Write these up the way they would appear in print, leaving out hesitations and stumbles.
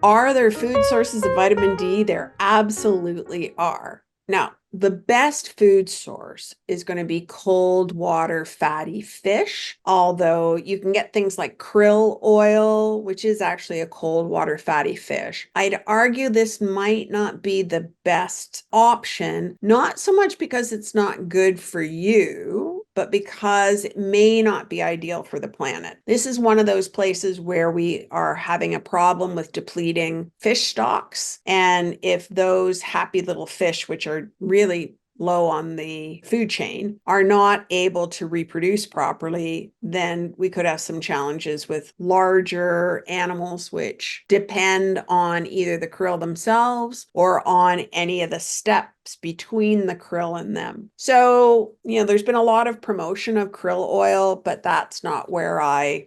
Are there food sources of vitamin D? There absolutely are. Now, the best food source is going to be cold water fatty fish, although you can get things like krill oil, which is actually a cold water fatty fish. I'd argue this might not be the best option, not so much because it's not good for you, but because it may not be ideal for the planet. This is one of those places where we are having a problem with depleting fish stocks. And if those happy little fish, which are really low on the food chain, are not able to reproduce properly, then we could have some challenges with larger animals which depend on either the krill themselves or on any of the steps between the krill and them. So, there's been a lot of promotion of krill oil, but that's not where I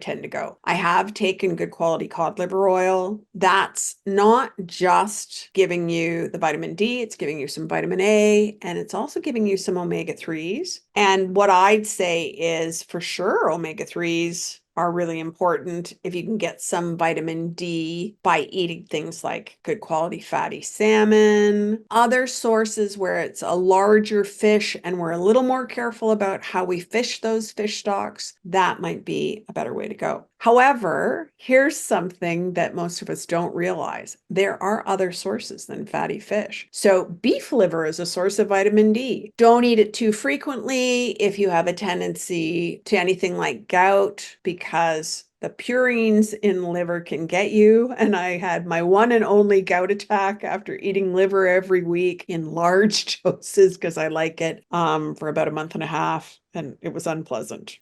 tend to go. I have taken good quality cod liver oil. That's not just giving you the vitamin D, it's giving you some vitamin A, and it's also giving you some omega-3s. And what I'd say is for sure omega-3s are really important if you can get some vitamin D by eating things like good quality fatty salmon. Other sources where it's a larger fish and we're a little more careful about how we fish those fish stocks, that might be a better way to go. However, here's something that most of us don't realize. There are other sources than fatty fish. So beef liver is a source of vitamin D. Don't eat it too frequently if you have a tendency to anything like gout, because the purines in liver can get you. And I had my one and only gout attack after eating liver every week in large doses because I like it for about a month and a half, and it was unpleasant.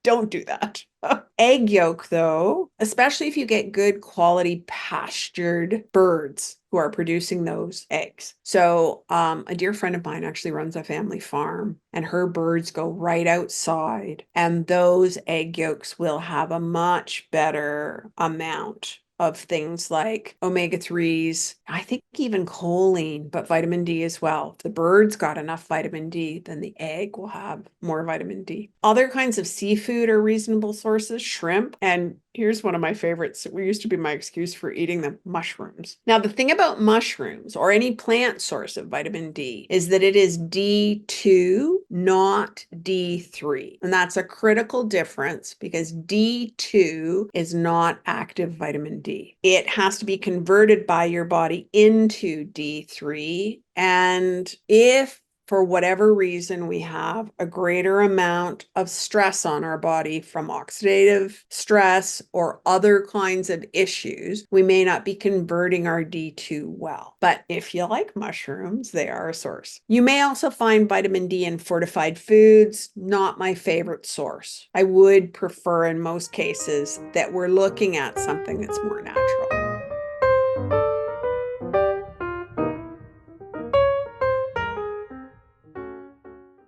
Don't do that. Egg yolk, though, especially if you get good quality pastured birds who are producing those eggs. So a dear friend of mine actually runs a family farm, and her birds go right outside, and those egg yolks will have a much better amount of things like omega-3s, I think even choline, but vitamin D as well. If the bird's got enough vitamin D, then the egg will have more vitamin D. Other kinds of seafood are reasonable sources, shrimp, and here's one of my favorites. It used to be my excuse for eating them, mushrooms. Now, the thing about mushrooms or any plant source of vitamin D is that it is D2, not D3. And that's a critical difference because D2 is not active vitamin D. It has to be converted by your body into D3. And if for whatever reason, we have a greater amount of stress on our body from oxidative stress or other kinds of issues, we may not be converting our D2 well. But if you like mushrooms, they are a source. You may also find vitamin D in fortified foods, not my favorite source. I would prefer in most cases that we're looking at something that's more natural.